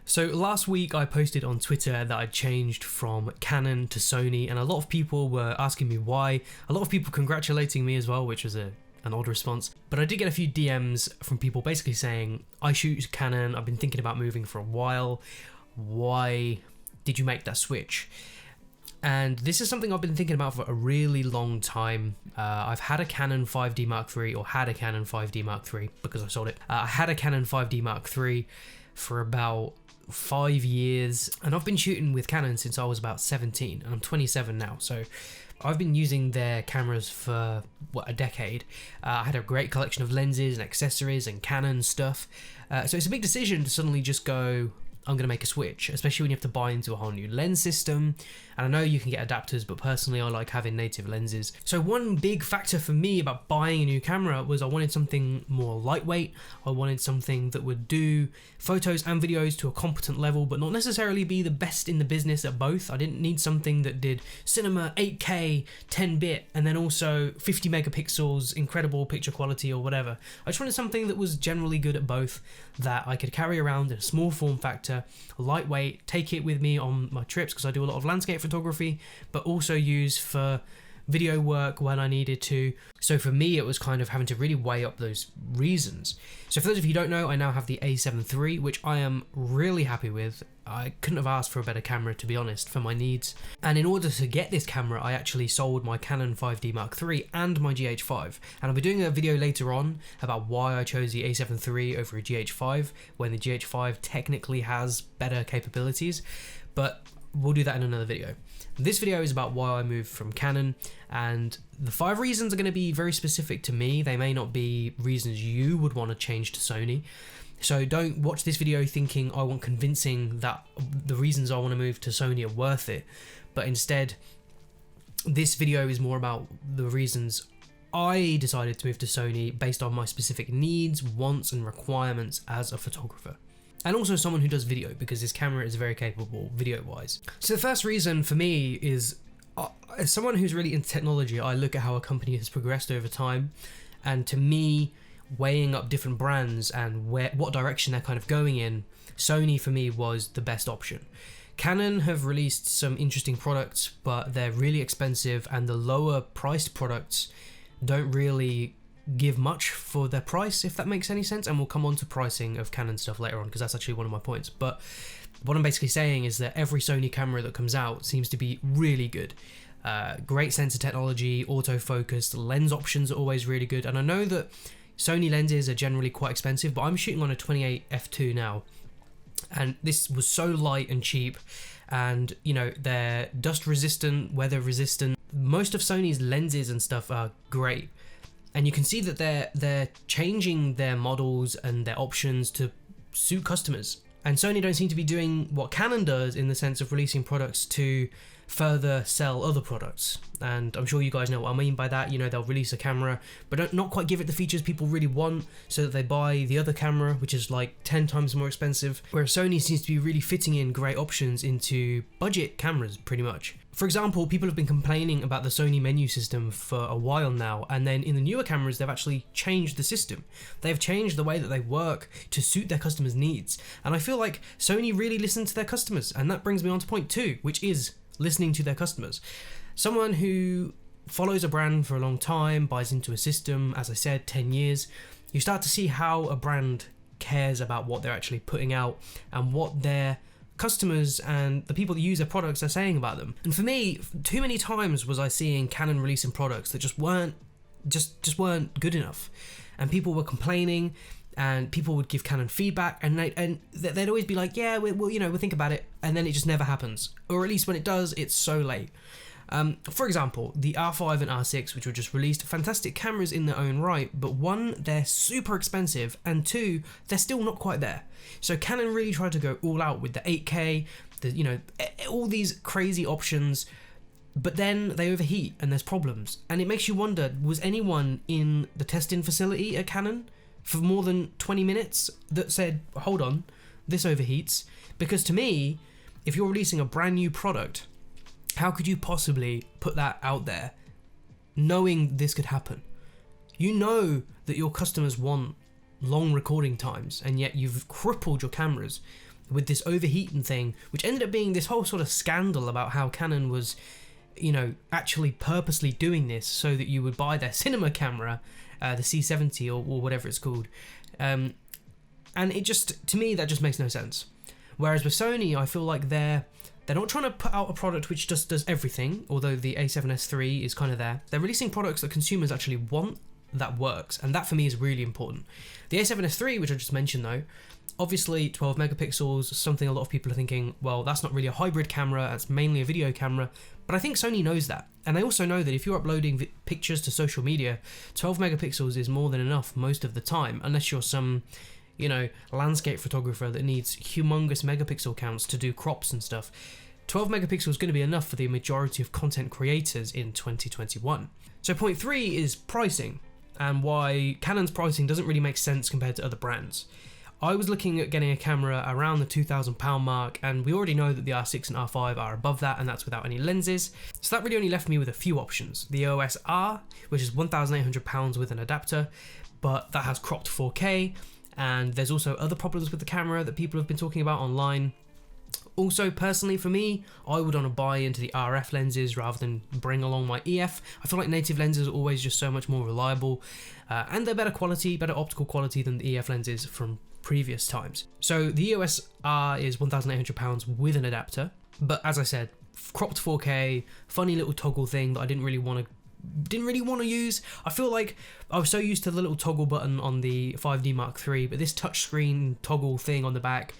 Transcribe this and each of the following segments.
So last week I posted on Twitter that I changed from Canon to Sony, and a lot of people were asking me why. A lot of people congratulating me as well, which was an odd response. But I did get a few DMs from people basically saying, I shoot Canon, I've been thinking about moving for a while. Why did you make that switch? And this is something I've been thinking about for a really long time. I've had a Canon 5D Mark III, or had a Canon 5D Mark III because I sold it. I had a Canon 5D Mark III for about 5 years, and I've been shooting with Canon since I was about 17, and I'm 27 now, so I've been using their cameras for a decade. I had a great collection of lenses and accessories and Canon stuff, so it's a big decision to suddenly just go, I'm going to make a switch, especially when you have to buy into a whole new lens system. And I know you can get adapters, but personally I like having native lenses. So one big factor for me about buying a new camera was I wanted something more lightweight. I wanted something that would do photos and videos to a competent level, but not necessarily be the best in the business at both. I didn't need something that did cinema, 8K, 10-bit, and then also 50 megapixels, incredible picture quality or whatever. I just wanted something that was generally good at both, that I could carry around in a small form factor, lightweight, take it with me on my trips because I do a lot of landscape photography, but also use for video work when I needed to. So for me, it was kind of having to really weigh up those reasons. So for those of you who don't know, I now have the A7 III, which I am really happy with. I couldn't have asked for a better camera, to be honest, for my needs. And in order to get this camera, I actually sold my Canon 5D Mark III and my GH5. And I'll be doing a video later on about why I chose the A7 III over a GH5, when the GH5 technically has better capabilities, but we'll do that in another video. This video is about why I moved from Canon, and the 5 reasons are going to be very specific to me. They may not be reasons you would want to change to Sony. So don't watch this video thinking I want convincing that the reasons I want to move to Sony are worth it. But instead, this video is more about the reasons I decided to move to Sony based on my specific needs, wants and requirements as a photographer. And also someone who does video, because this camera is very capable video-wise. So the first reason for me is, as someone who's really into technology, I look at how a company has progressed over time, and to me, weighing up different brands and what direction they're kind of going in, Sony for me was the best option. Canon have released some interesting products, but they're really expensive, and the lower priced products don't really give much for their price, if that makes any sense. And we'll come on to pricing of Canon stuff later on, because that's actually one of my points. But what I'm basically saying is that every Sony camera that comes out seems to be really good. Great sensor technology, autofocus, the lens options are always really good. And I know that Sony lenses are generally quite expensive, but I'm shooting on a 28 f2 now, and this was so light and cheap, and you know, they're dust resistant, weather resistant. Most of Sony's lenses and stuff are great, and you can see that they're changing their models and their options to suit customers. And Sony don't seem to be doing what Canon does in the sense of releasing products to further sell other products. And I'm sure you guys know what I mean by that. You know, they'll release a camera but not quite give it the features people really want, so that they buy the other camera, which is like 10 times more expensive. Whereas Sony seems to be really fitting in great options into budget cameras pretty much. For example, people have been complaining about the Sony menu system for a while now, and then in the newer cameras they've actually changed the system. They've changed the way that they work to suit their customers' needs, and I feel like Sony really listen to their customers. And that brings me on to point 2, which is listening to their customers. Someone who follows a brand for a long time, buys into a system, as I said, 10 years, you start to see how a brand cares about what they're actually putting out and what their customers and the people that use their products are saying about them. And for me, too many times was I seeing Canon releasing products that just weren't good enough, and people were complaining, and people would give Canon feedback, and they'd always be like, yeah, we'll think about it, and then it just never happens, or at least when it does, it's so late. For example, the R5 and R6, which were just released, fantastic cameras in their own right, but 1, they're super expensive, and 2, they're still not quite there. So Canon really tried to go all out with the 8K, all these crazy options, but then they overheat and there's problems. And it makes you wonder, was anyone in the testing facility at Canon for more than 20 minutes that said, hold on, this overheats? Because to me, if you're releasing a brand new product, how could you possibly put that out there knowing this could happen? You know that your customers want long recording times, and yet you've crippled your cameras with this overheating thing, which ended up being this whole sort of scandal about how Canon was, you know, actually purposely doing this so that you would buy their cinema camera, the C7iii or whatever it's called. And it just, to me, that just makes no sense. Whereas with Sony, I feel like they're not trying to put out a product which just does everything, although the A7S III is kind of there. They're releasing products that consumers actually want that works, and that for me is really important. The A7S III, which I just mentioned though, obviously 12 megapixels, something a lot of people are thinking, well, that's not really a hybrid camera, it's mainly a video camera. But I think Sony knows that. And they also know that if you're uploading pictures to social media, 12 megapixels is more than enough most of the time, unless you're some, you know, landscape photographer that needs humongous megapixel counts to do crops and stuff. 12 megapixels is going to be enough for the majority of content creators in 2021. So point 3 is pricing, and why Canon's pricing doesn't really make sense compared to other brands. I was looking at getting a camera around the £2,000 mark, and we already know that the R6 and R5 are above that, and that's without any lenses. So that really only left me with a few options. The EOS R, which is £1,800 with an adapter, but that has cropped 4K, and there's also other problems with the camera that people have been talking about online. Also, personally for me, I would want to buy into the RF lenses rather than bring along my EF. I feel like native lenses are always just so much more reliable, and they're better quality, better optical quality than the EF lenses from previous times. So the EOS R is £1,800 with an adapter, but as I said, cropped 4K, funny little toggle thing that I didn't really want to use. I feel like I was so used to the little toggle button on the 5D Mark III, but this touchscreen toggle thing on the back,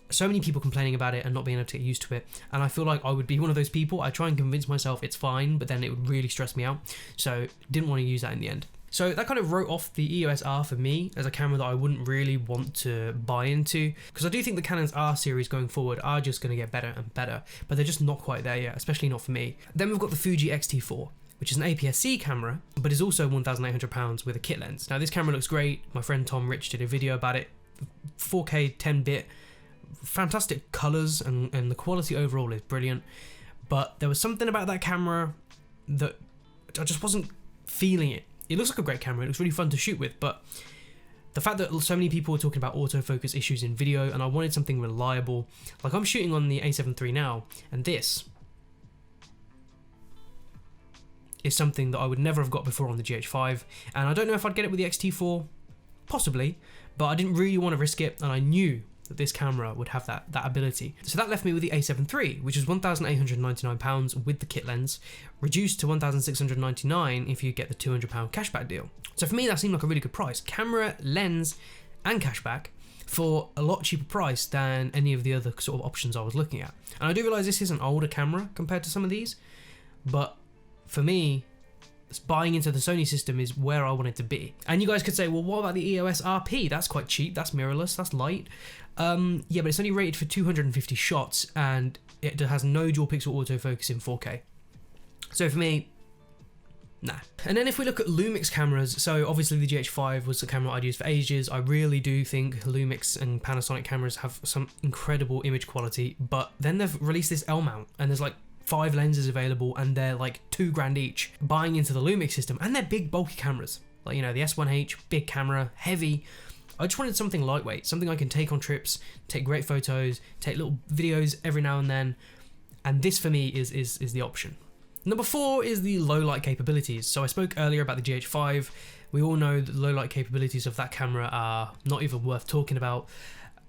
so many people complaining about it and not being able to get used to it, and I feel like I would be one of those people. I try and convince myself it's fine, but then it would really stress me out, so didn't want to use that in the end. So that kind of wrote off the EOS R for me as a camera that I wouldn't really want to buy into, because I do think the Canon's R series going forward are just going to get better and better, but they're just not quite there yet, especially not for me. Then we've got the Fuji X-T4, which is an APS-C camera, but is also £1,800 with a kit lens. Now this camera looks great. My friend Tom Rich did a video about it. 4K 10-bit, fantastic colours, and the quality overall is brilliant. But there was something about that camera that I just wasn't feeling it. It looks like a great camera, it looks really fun to shoot with, but the fact that so many people were talking about autofocus issues in video, and I wanted something reliable. Like, I'm shooting on the A7 III now, and this is something that I would never have got before on the GH5, and I don't know if I'd get it with the X-T4, possibly, but I didn't really want to risk it, and I knew that this camera would have that ability. So that left me with the A7 III, which is £1,899 with the kit lens, reduced to £1,699 if you get the £200 cashback deal. So for me, that seemed like a really good price. Camera, lens, and cashback for a lot cheaper price than any of the other sort of options I was looking at. And I do realise this is an older camera compared to some of these, but for me, buying into the Sony system is where I want it to be. And you guys could say, well, what about the EOS RP? That's quite cheap, that's mirrorless, that's light. Yeah, but it's only rated for 250 shots, and it has no dual pixel autofocus in 4K. So for me, nah. And then if we look at Lumix cameras, so obviously the GH5 was the camera I'd used for ages. I really do think Lumix and Panasonic cameras have some incredible image quality, but then they've released this L mount, and there's like 5 lenses available, and they're like $2,000 each. Buying into the Lumix system, and they're big bulky cameras, like, you know, the S1H, big camera, heavy. I just wanted something lightweight, something I can take on trips, take great photos, take little videos every now and then, and this for me is the option. Number 4 is the low light capabilities. So I spoke earlier about the GH5. We all know that the low light capabilities of that camera are not even worth talking about.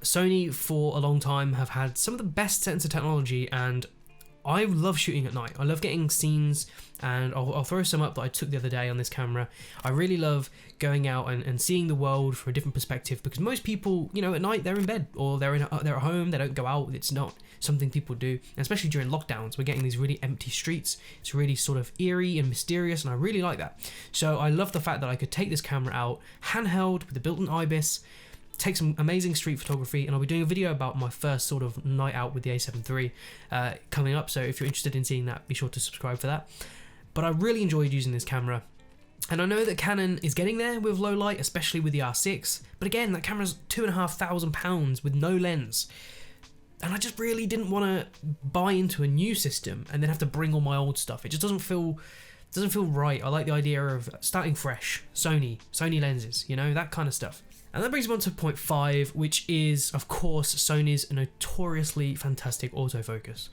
Sony for a long time have had some of the best sensor technology, and I love shooting at night. I love getting scenes, and I'll throw some up that I took the other day on this camera. I really love going out and seeing the world from a different perspective, because most people, you know, at night they're in bed or they're at home, they don't go out. It's not something people do, and especially during lockdowns, we're getting these really empty streets. It's really sort of eerie and mysterious, and I really like that. So I love the fact that I could take this camera out handheld with a built-in IBIS, take some amazing street photography, and I'll be doing a video about my first sort of night out with the A7 III coming up, so if you're interested in seeing that, be sure to subscribe for that. But I really enjoyed using this camera, and I know that Canon is getting there with low light, especially with the R6, but again, that camera's £2,500 with no lens, and I just really didn't want to buy into a new system and then have to bring all my old stuff. It just doesn't feel right. I like the idea of starting fresh, Sony lenses, you know, that kind of stuff. And that brings me on to point 5, which is, of course, Sony's notoriously fantastic autofocus.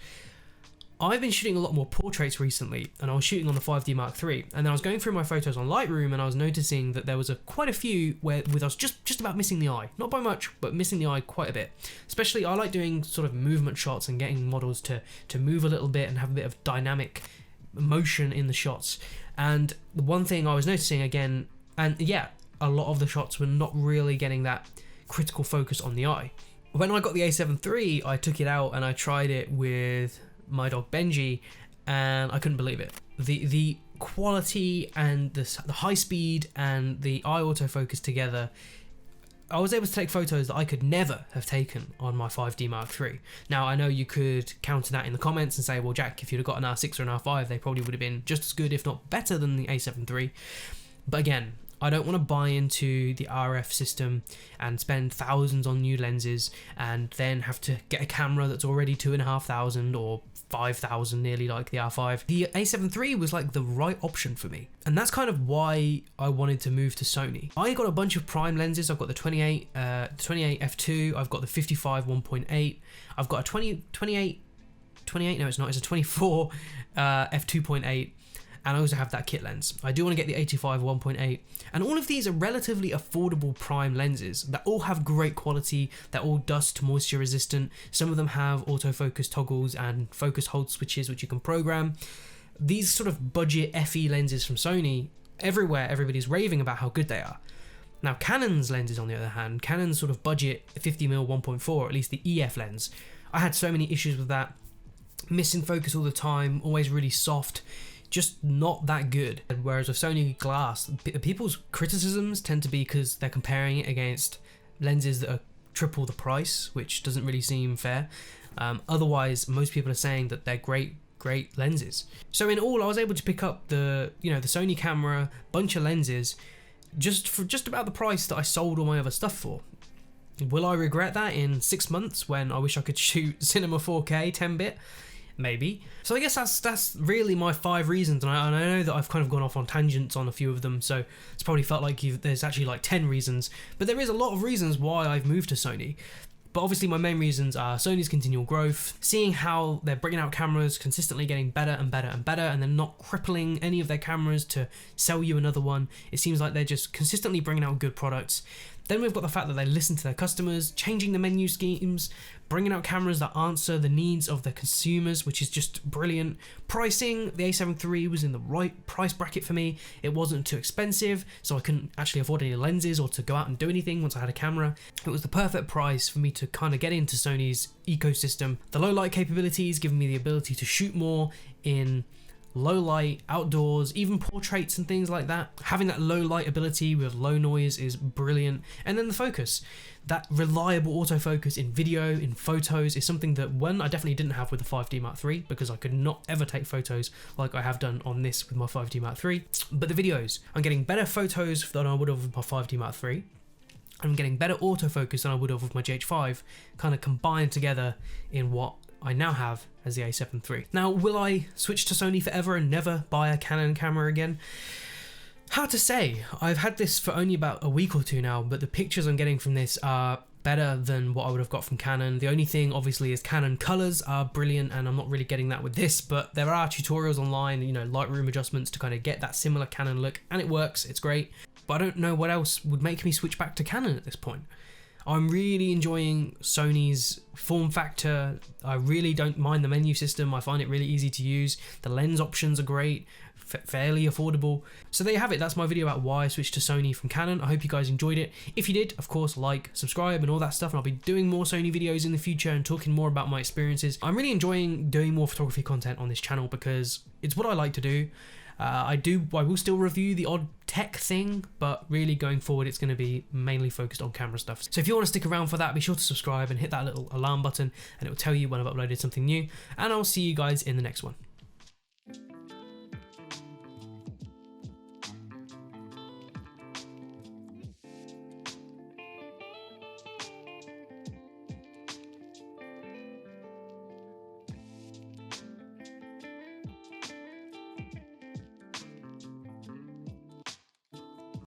I've been shooting a lot more portraits recently, and I was shooting on the 5D Mark III, and then I was going through my photos on Lightroom, and I was noticing that there was quite a few where I was just about missing the eye. Not by much, but missing the eye quite a bit. Especially, I like doing sort of movement shots and getting models to move a little bit and have a bit of dynamic motion in the shots. And the one thing I was noticing again, and yeah, a lot of the shots were not really getting that critical focus on the eye. When I got the A7 III, I took it out and I tried it with my dog Benji, and I couldn't believe it. The quality and the high speed and the eye autofocus together, I was able to take photos that I could never have taken on my 5D Mark III. Now, I know you could counter that in the comments and say, well, Jack, if you'd have got an R6 or an R5, they probably would have been just as good, if not better, than the A7 III. But again, I don't want to buy into the RF system and spend thousands on new lenses and then have to get a camera that's already $2,500 or $5,000 nearly, like the R5. The A7 III was like the right option for me, and that's kind of why I wanted to move to Sony. I got a bunch of prime lenses. I've got the 28 f2, I've got the 55 1.8, I've got a 28, no it's not, it's a 24 f2.8, and I also have that kit lens. I do want to get the 85 1.8, and all of these are relatively affordable prime lenses that all have great quality. They're all dust moisture resistant. Some of them have autofocus toggles and focus hold switches which you can program. These sort of budget FE lenses from Sony, everywhere everybody's raving about how good they are. Now Canon's lenses, on the other hand, Canon's sort of budget 50mm 1.4, at least the EF lens, I had so many issues with that. Missing focus all the time, always really soft, just not that good. Whereas with Sony glass, people's criticisms tend to be because they're comparing it against lenses that are triple the price, which doesn't really seem fair. Otherwise, most people are saying that they're great lenses. So in all, I was able to pick up the Sony camera, bunch of lenses, just for just about the price that I sold all my other stuff for. Will I regret that in 6 months when I wish I could shoot cinema 4K 10-bit? Maybe. So I guess that's really my 5 reasons, and I know that I've kind of gone off on tangents on a few of them, so it's probably felt like there's actually like 10 reasons, but there is a lot of reasons why I've moved to Sony. But obviously my main reasons are Sony's continual growth, seeing how they're bringing out cameras, consistently getting better and better and better, and they're not crippling any of their cameras to sell you another one. It seems like they're just consistently bringing out good products. Then we've got the fact that they listen to their customers, changing the menu schemes, bringing out cameras that answer the needs of their consumers, which is just brilliant. Pricing, the A7 III was in the right price bracket for me. It wasn't too expensive, so I couldn't actually afford any lenses or to go out and do anything once I had a camera. It was the perfect price for me to kind of get into Sony's ecosystem. The low light capabilities giving me the ability to shoot more in low light, outdoors, even portraits and things like that. Having that low light ability with low noise is brilliant. And then the focus, that reliable autofocus in video, in photos, is something that one, I definitely didn't have with the 5D Mark III, because I could not ever take photos like I have done on this with my 5D Mark III. But the videos, I'm getting better photos than I would have with my 5D Mark III. I'm getting better autofocus than I would have with my GH5, kind of combined together in what I now have as the A7 III. Now, will I switch to Sony forever and never buy a Canon camera again? Hard to say. I've had this for only about a week or two now, but the pictures I'm getting from this are better than what I would have got from Canon. The only thing, obviously, is Canon colors are brilliant, and I'm not really getting that with this, but there are tutorials online, Lightroom adjustments to kind of get that similar Canon look, and it works, it's great. But I don't know what else would make me switch back to Canon at this point. I'm really enjoying Sony's form factor. I really don't mind the menu system. I find it really easy to use. The lens options are great, fairly affordable. So there you have it. That's my video about why I switched to Sony from Canon. I hope you guys enjoyed it. If you did, of course, like, subscribe and all that stuff, and I'll be doing more Sony videos in the future and talking more about my experiences. I'm really enjoying doing more photography content on this channel because it's what I like to do. I will still review the odd tech thing, but really going forward it's going to be mainly focused on camera stuff. So if you want to stick around for that, be sure to subscribe and hit that little alarm button, and it will tell you when I've uploaded something new, and I'll see you guys in the next one.